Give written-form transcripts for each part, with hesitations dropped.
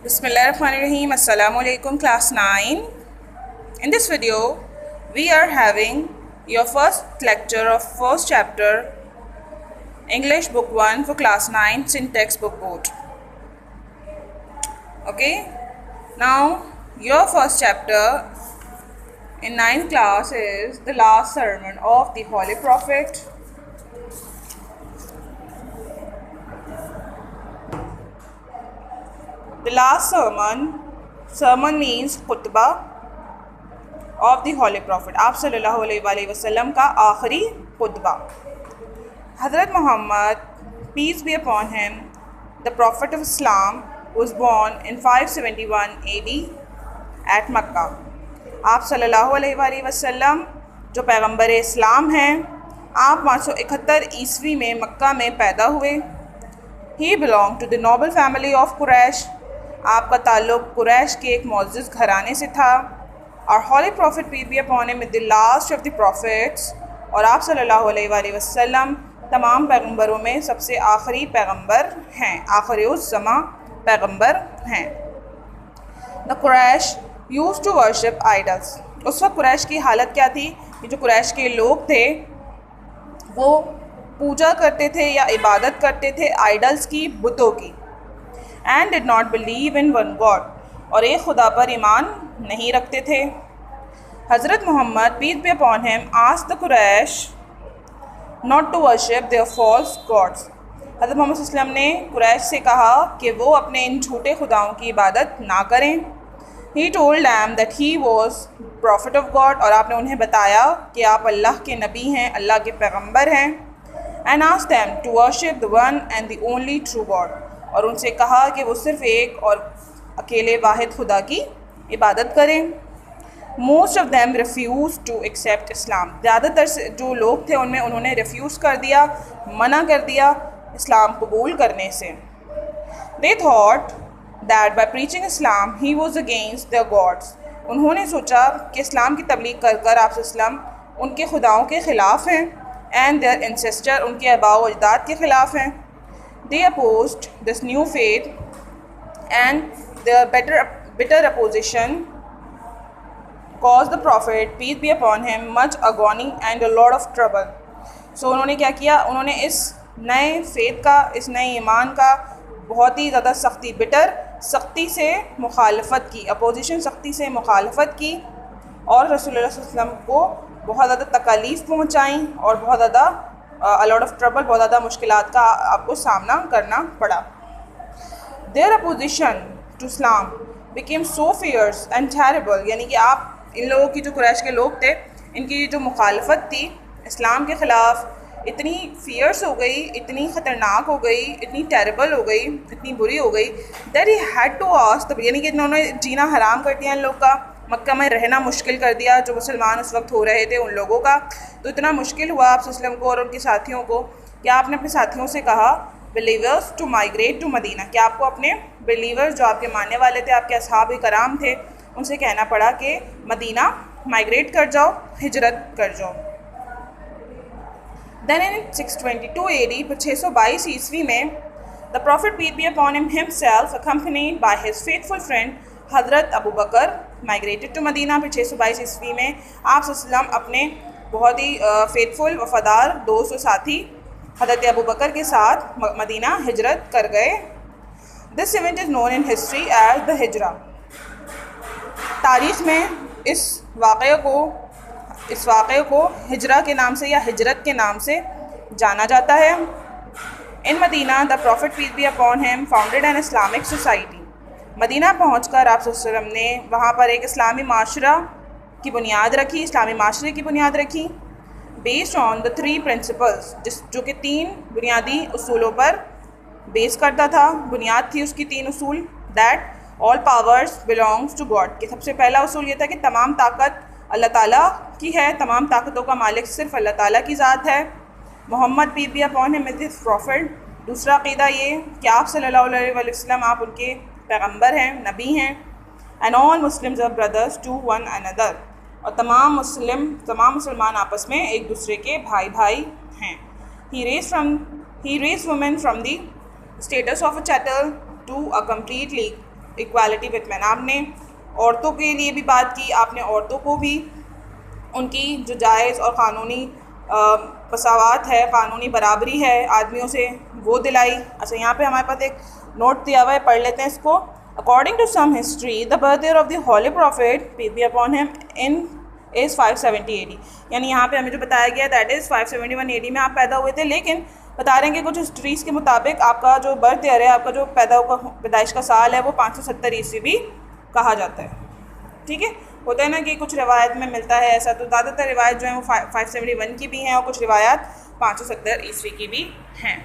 Bismillahirrahmanirrahim. Assalamu alaikum class 9. In this video, we are having your first lecture of first chapter English book 1 for class 9 syntax book board. Okay. Now, your first chapter in 9th class is the last sermon of the Holy Prophet. The last sermon means khutbah of the Holy Prophet. آپ صلی اللہ علیہ وسلم کا آخری خطبہ. حضرت محمد, peace be upon him, the Prophet of Islam, was born in 571 AD at Makkah. آپ صلی اللہ علیہ وسلم جو پیغمبر اسلام ہیں, آپ 571 عیسوی میں مکہ میں پیدا ہوئے. He belonged to the noble family of Quraysh. آپ کا تعلق قریش کے ایک معزز گھرانے سے تھا. اور Holy Prophet peace be upon him is the last of the prophets. اور آپ صلی اللہ علیہ وسلم تمام پیغمبروں میں سب سے آخری پیغمبر ہیں, آخری الزماں پیغمبر ہیں. The Quraysh used to worship idols. اس وقت قریش کی حالت کیا تھی کہ جو قریش کے لوگ تھے وہ پوجا کرتے تھے یا عبادت کرتے تھے آئیڈلز کی, بتوں کی. And did not believe in one God. اور ایک خدا پر ایمان نہیں رکھتے تھے. حضرت محمد peace be upon him asked the Quraysh not to worship their false gods. حضرت محمد صلی اللہ علیہ وسلم نے قریش سے کہا کہ وہ اپنے ان جھوٹے خداؤں کی عبادت نہ کریں. He told them that he was prophet of God. اور آپ نے انہیں بتایا کہ آپ اللہ کے نبی ہیں, اللہ کے پیغمبر ہیں. And asked them to worship the one and the only true God. اور ان سے کہا کہ وہ صرف ایک اور اکیلے واحد خدا کی عبادت کریں. Most of them refused to accept Islam. زیادہ تر جو لوگ تھے ان میں انہوں نے ریفیوز کر دیا, منع کر دیا اسلام قبول کرنے سے. They thought that by preaching Islam he was against their gods. انہوں نے سوچا کہ اسلام کی تبلیغ کر کر آپ صلی اللہ علیہ وسلم ان کے خداؤں کے خلاف ہیں, and their ancestor ان کے آباء و اجداد کے خلاف ہیں. They opposed this new faith, and their bitter opposition caused the Prophet, peace be upon him, much agony and a lot of trouble. So انہوں نے کیا کیا, انہوں نے اس نئے فیتھ کا, اس نئے ایمان کا بہت ہی زیادہ سختی سے مخالفت کی, اپوزیشن سختی سے مخالفت کی, اور رسول اللہ صلی اللہ علیہ وسلم کو بہت زیادہ تکالیف پہنچائیں اور بہت زیادہ a lot of trouble, بہت زیادہ مشکلات کا آپ کو سامنا کرنا پڑا. Their opposition to Islam became so fierce and terrible. یعنی کہ آپ ان لوگوں کی جو قریش کے لوگ تھے ان کی جو مخالفت تھی اسلام کے خلاف اتنی فیئرس ہو گئی, اتنی خطرناک ہو گئی, اتنی ٹیریبل ہو گئی, اتنی بری ہو گئی that he had to ask, یعنی کہ انہوں نے جینا حرام کر دیا ان لوگ کا, مکہ میں رہنا مشکل کر دیا جو مسلمان اس وقت ہو رہے تھے ان لوگوں کا. تو اتنا مشکل ہوا آپ صلی اللہ علیہ وسلم کو اور ان کے ساتھیوں کو کہ آپ نے اپنے ساتھیوں سے کہا believers to migrate to مدینہ, کہ آپ کو اپنے believers جو آپ کے ماننے والے تھے, آپ کے اصحاب کرام تھے, ان سے کہنا پڑا کہ مدینہ مائگریٹ کر جاؤ, ہجرت کر جاؤ. Then in 622 AD, پر 622 عیسوی میں, the Prophet peace be upon him himself accompanied by his faithful friend حضرت ابو بکر migrated to مدینہ. پھر 622 عیسوی میں آپ صلی اللہ علیہ وسلم اپنے بہت ہی فیتھفل وفادار دوست و ساتھی حضرت ابو بکر کے ساتھ مدینہ ہجرت کر گئے. This event is known in history as the ہجرہ. تاریخ میں اس واقعے کو ہجرہ کے نام سے یا ہجرت کے نام سے جانا جاتا ہے. In Medina the Prophet peace be upon him founded an Islamic society. مدینہ پہنچ کر آپ صلی اللہ علیہ وسلم نے وہاں پر ایک اسلامی معاشرہ کی بنیاد رکھی, اسلامی معاشرے کی بنیاد رکھی, based on the 3 principles, جو کہ 3 بنیادی اصولوں پر بیس کرتا تھا. بنیاد تھی اس کی 3 اصول, that all powers belongs to God, کہ سب سے پہلا اصول یہ تھا کہ تمام طاقت اللہ تعالیٰ کی ہے, تمام طاقتوں کا مالک صرف اللہ تعالیٰ کی ذات ہے. محمد peace be upon him is his prophet. دوسرا عقیدہ یہ کہ آپ صلی اللہ علیہ وسلم آپ ان کے پیغمبر ہیں, نبی ہیں. And all Muslims are brothers to one another. اور تمام مسلمان آپس میں ایک دوسرے کے بھائی ہیں. He raised women from the status of a chattel to a completely equality with men. آپ نے عورتوں کے لیے بھی بات کی, آپ نے عورتوں کو بھی ان کی جو جائز اور قانونی مساوات ہے, قانونی برابری ہے آدمیوں سے, وہ دلائی. اچھا یہاں پہ ہمارے پاس ایک نوٹ دیا ہوا ہے, پڑھ لیتے ہیں اس کو. According to some history, the birth year of the Holy Prophet, peace be upon him, is 570 AD. یعنی یہاں پہ ہمیں جو بتایا گیا دیٹ از 571 AD میں آپ پیدا ہوئے تھے, لیکن بتا رہے ہیں کہ کچھ ہسٹریز کے مطابق آپ کا جو برتھ ایئر ہے, آپ کا جو پیدائش کا سال ہے, وہ 570 عیسوی بھی کہا جاتا ہے. ٹھیک ہے, ہوتا ہے نا کہ کچھ روایت میں ملتا ہے ایسا, تو زیادہ تر روایت جو ہیں وہ 571 کی بھی ہیں اور کچھ روایات 570 عیسوی کی بھی ہیں.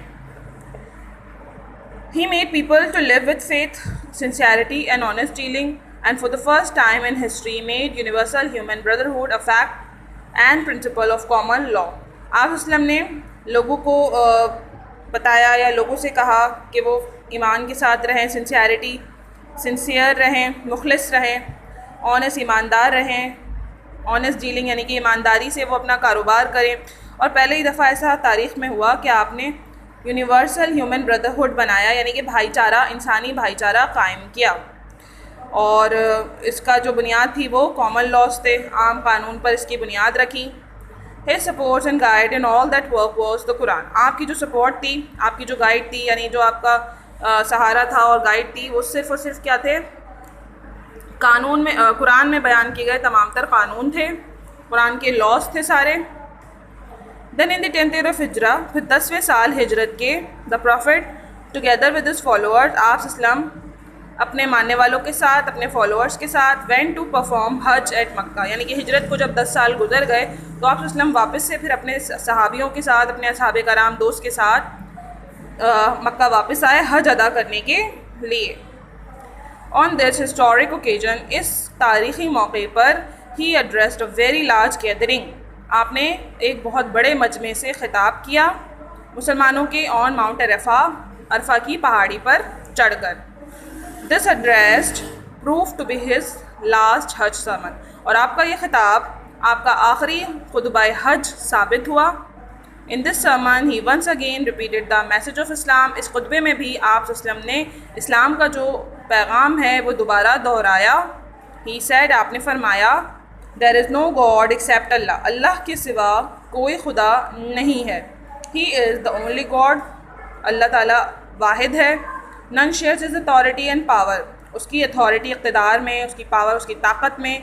He made people to live with faith, sincerity and honest dealing, and for the first time in history made universal human brotherhood a fact and principle of common law. آپ وسلم نے لوگوں کو بتایا یا لوگوں سے کہا کہ وہ ایمان کے ساتھ رہیں, سنسیئر رہیں, مخلص رہیں, آنیسٹ ایماندار رہیں. آنیسٹ ڈیلنگ یعنی کہ ایمانداری سے وہ اپنا کاروبار کریں. اور پہلی دفعہ ایسا تاریخ میں ہوا کہ آپ نے یونیورسل ہیومن بردرہڈ بنایا, یعنی کہ بھائی چارہ, انسانی بھائی چارہ قائم کیا. اور اس کا جو بنیاد تھی وہ کامن لاز تھے, عام قانون پر اس کی بنیاد رکھی. His supports and guide in all that work was the Quran. آپ کی جو سپورٹ تھی, آپ کی جو گائیڈ تھی, یعنی جو آپ کا سہارا تھا اور گائیڈ تھی, وہ صرف اور صرف کیا تھے, قانون میں, قرآن میں بیان کیے گئے تمام تر قانون تھے, قرآن کے لاز تھے سارے. Then in the 10th year of Hijra, پھر 10ویں سال ہجرت کے, the Prophet together with his followers, آپ اسلام اپنے ماننے والوں کے ساتھ, اپنے فالوورز کے ساتھ, went to perform Hajj at مکہ. یعنی کہ ہجرت کو جب 10 سال گزر گئے تو آپ اسلام واپس سے پھر اپنے صحابیوں کے ساتھ, اپنے اصحاب کرام دوست کے ساتھ مکہ واپس آئے حج ادا کرنے کے لیے. On this historic occasion, اس تاریخی موقع پر he addressed a very large gathering. آپ نے ایک بہت بڑے مجمع سے خطاب کیا مسلمانوں کے on Mount عرفہ, عرفہ کی پہاڑی پر چڑھ کر. This address proved to be his last Hajj sermon. اور آپ کا یہ خطاب آپ کا آخری خطبہ حج ثابت ہوا. In this sermon he once again repeated the message of Islam. اس خطبے میں بھی آپ وسلم نے اسلام کا جو پیغام ہے وہ دوبارہ دہرایا. He said, آپ نے فرمایا, there is no God except Allah. اللہ کے سوا کوئی خدا نہیں ہے. He is the only God. اللہ تعالیٰ واحد ہے. None shares his authority and power. اس کی اتھارٹی, اقتدار میں, اس کی پاور, اس کی طاقت میں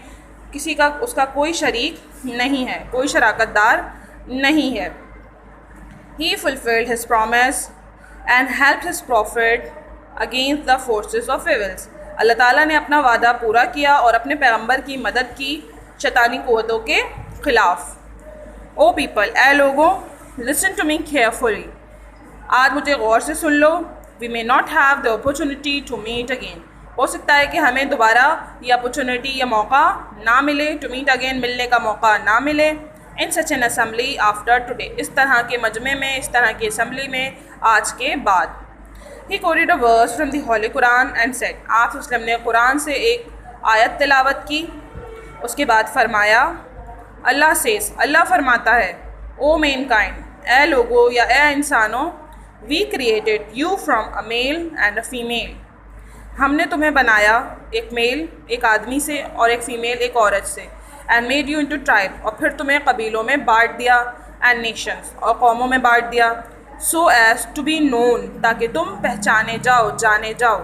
کسی کا, اس کا کوئی شریک نہیں ہے, کوئی شراکت دار نہیں ہے. He fulfilled his promise and helped his prophet against the forces of evils. اللہ تعالیٰ نے اپنا وعدہ پورا کیا اور اپنے پیغمبر کی مدد کی شیطانی قوتوں کے خلاف. او پیپل, اے لوگوں, listen to me carefully. آج مجھے غور سے سن لو. We may not have the opportunity to meet again. ہو سکتا ہے کہ ہمیں دوبارہ یہ اپرچونٹی یا موقع نہ ملے, to meet again, ملنے کا موقع نہ ملے. In such an assembly after today. اس طرح کے مجمع میں, اس طرح کی اسمبلی میں آج کے بعد. He quoted a verse from the Holy Quran and said. آپ وسلم نے قرآن سے ایک آیت تلاوت کی, اس کے بعد فرمایا, اللہ says, اللہ فرماتا ہے, O mankind, اے لوگو یا اے انسانوں, we created you from a male and a female. ہم نے تمہیں بنایا ایک میل, ایک آدمی سے, اور ایک فیمیل, ایک عورت سے. And made you into tribe. اور پھر تمہیں قبیلوں میں بانٹ دیا. And nations. اور قوموں میں بانٹ دیا. So as to be known. تاکہ تم پہچانے جاؤ, جانے جاؤ.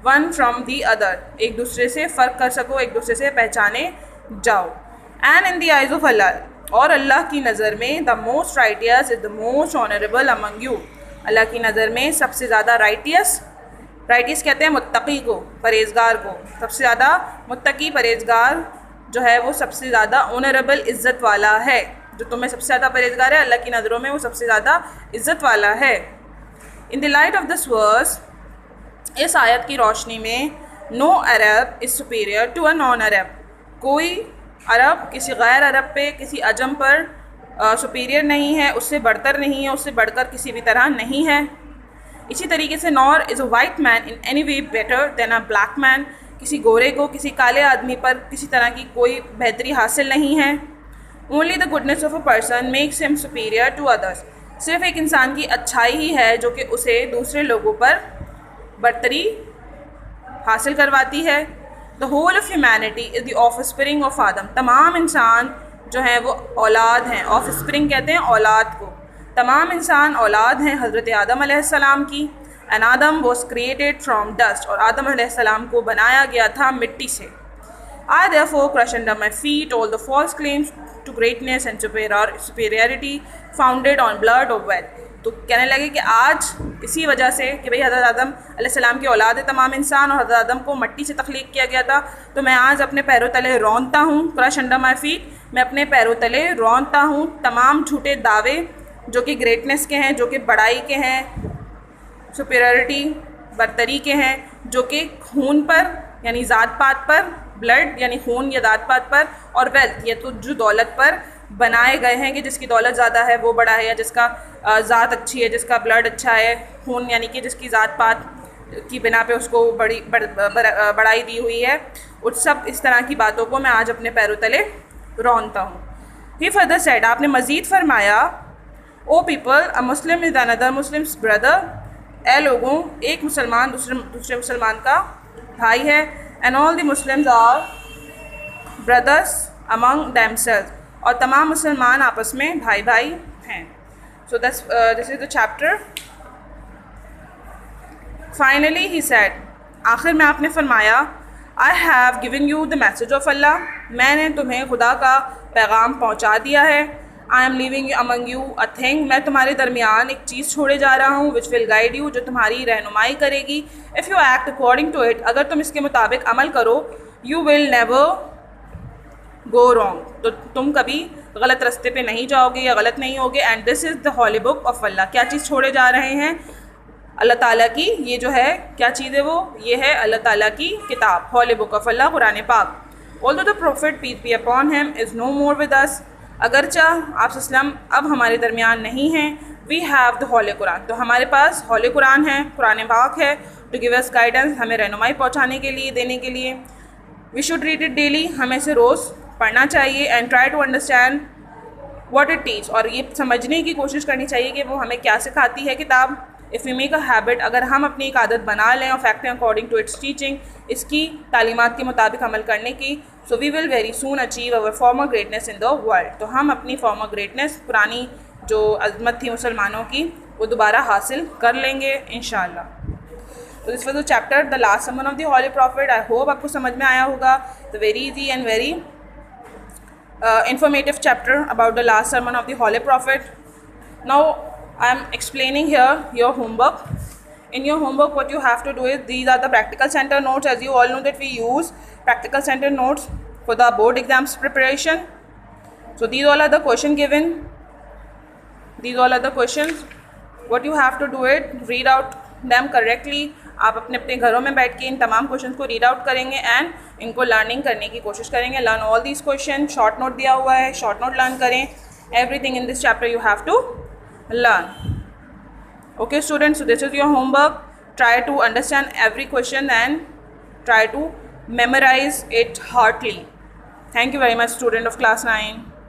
One from the other. ایک دوسرے سے فرق کر سکو, ایک دوسرے سے پہچانے جاؤ. And in the eyes of Allah. اور اللہ کی نظر میں the most righteous is the most honorable among you. اللہ کی نظر میں سب سے زیادہ رائٹیس کہتے ہیں متقی کو, پرہیزگار کو. سب سے زیادہ متقی, پرہیزگار جو ہے وہ سب سے زیادہ آنریبل, عزت والا ہے. جو تمہیں سب سے زیادہ پرہیزگار ہے اللہ کی نظروں میں وہ سب سے زیادہ عزت والا ہے. In the light of this verse, اس آیت کی روشنی میں, no Arab is superior to a non-Arab. کوئی عرب کسی غیر عرب پہ, کسی عجم پر سپیریئر نہیں ہے, اس سے بڑھتر نہیں ہے, اس سے بڑھ کر کسی بھی طرح نہیں ہے. اسی طریقے سے nor is a white man in any way better than a black man. کسی گورے کو کسی کالے آدمی پر کسی طرح کی کوئی بہتری حاصل نہیں ہے. Only the goodness of a person makes him superior to others. صرف ایک انسان کی اچھائی ہی ہے جو کہ اسے دوسرے لوگوں پر برتری حاصل کرواتی ہے. The whole of humanity is the offspring of Adam. تمام انسان جو ہیں وہ اولاد ہیں. offspring کہتے ہیں اولاد کو. تمام انسان اولاد ہیں حضرت آدم علیہ السلام کی. And Adam was created from dust. اور آدم علیہ السلام کو بنایا گیا تھا مٹی سے. I therefore crush under my feet all the false claims to greatness and superiority founded on blood or wealth. تو کہنے لگے کہ آج اسی وجہ سے کہ بھئی حضرت آدم علیہ السلام کی اولاد ہے تمام انسان اور حضرت آدم کو مٹی سے تخلیق کیا گیا تھا، تو میں آج اپنے پیروں تلے رونتا ہوں. crush under my feet، میں اپنے پیروں تلے رونتا ہوں تمام جھوٹے دعوے جو کہ گریٹنس کے ہیں، جو کہ بڑائی کے ہیں، سپیریورٹی برتری کے ہیں، جو کہ خون پر یعنی ذات پات پر، بلڈ یعنی خون یا ذات پات پر، اور ویلتھ یہ تو جو دولت پر بنائے گئے ہیں کہ جس کی دولت زیادہ ہے وہ بڑا ہے، یا جس کا ذات اچھی ہے، جس کا بلڈ اچھا ہے، خون یعنی کہ جس کی ذات پات کی بنا پہ اس کو بڑائی دی ہوئی ہے. اور سب اس طرح کی باتوں کو میں آج اپنے پیروں تلے رونتا ہوں. He further said، آپ نے مزید فرمایا، O people a Muslim is another Muslim's brother، اے لوگوں ایک مسلمان دوسرے مسلمان کا بھائی ہے. and all the Muslims are brothers among themselves، اور تمام مسلمان آپس میں بھائی بھائی ہیں. so this is the chapter. finally he said، آخر میں آپ نے فرمایا، I have given you the message of Allah، میں نے تمہیں خدا کا پیغام پہنچا دیا ہے. I am leaving among you a thing، میں تمہارے درمیان ایک چیز چھوڑے جا رہا ہوں which will guide you، جو تمہاری رہنمائی کرے گی. if you act according to it، اگر تم اس کے مطابق عمل کرو، you will never go wrong، تو تم کبھی غلط رستے پہ نہیں جاؤ گے یا غلط نہیں ہوگے. and this is the holy book of Allah، کیا چیز چھوڑے جا رہے ہیں؟ اللہ تعالیٰ کی یہ جو ہے کیا چیز ہے وہ یہ ہے اللہ تعالیٰ کی کتاب، holy book of Allah، قرآن پاک. although the prophet peace be upon him is no more with us، اگرچہ آپ صلی اللہ علیہ وسلم اب ہمارے درمیان نہیں ہیں، we have the holy Quran، تو ہمارے پاس holy قرآن ہے، قرآن پاک ہے، to give us guidance، ہمیں رہنمائی پہنچانے کے لیے دینے کے لیے. we should read it daily، ہمیں اسے روز پڑھنا چاہیے. and try to understand what it teach، اور یہ سمجھنے کی کوشش کرنی چاہیے کہ وہ ہمیں کیا سکھاتی ہے کتاب. if we make a habit، اگر ہم اپنی ایک عادت بنا لیں of acting according to its teaching، اس کی تعلیمات کے مطابق عمل کرنے کی، so we will very soon achieve our former greatness in the world، تو ہم اپنی former greatness پرانی جو عظمت تھی مسلمانوں کی وہ دوبارہ حاصل کر لیں گے انشاءاللہ. So this was the chapter the last sermon of the Holy Prophet. I hope آپ کو سمجھ میں آیا ہوگا. The very easy and very informative chapter about the last sermon of the Holy Prophet. Now I am explaining here your homework. In your homework what you have to do is, these are the practical center notes. As you all know that we use practical center notes for the board exams preparation. So these all are the question given. These all are the questions. What you have to do it, read out them correctly. آپ اپنے اپنے گھروں میں بیٹھ کے ان تمام questions کو read out کریں گے اینڈ ان کو لرننگ کرنے کی کوشش کریں گے. Learn all these question, short note دیا ہوا ہے، شارٹ نوٹ لرن کریں. Everything in this chapter you have to learn. Okay students, so this is your homework. Try to understand every question and try to memorize it heartily. Thank you very much student of class 9.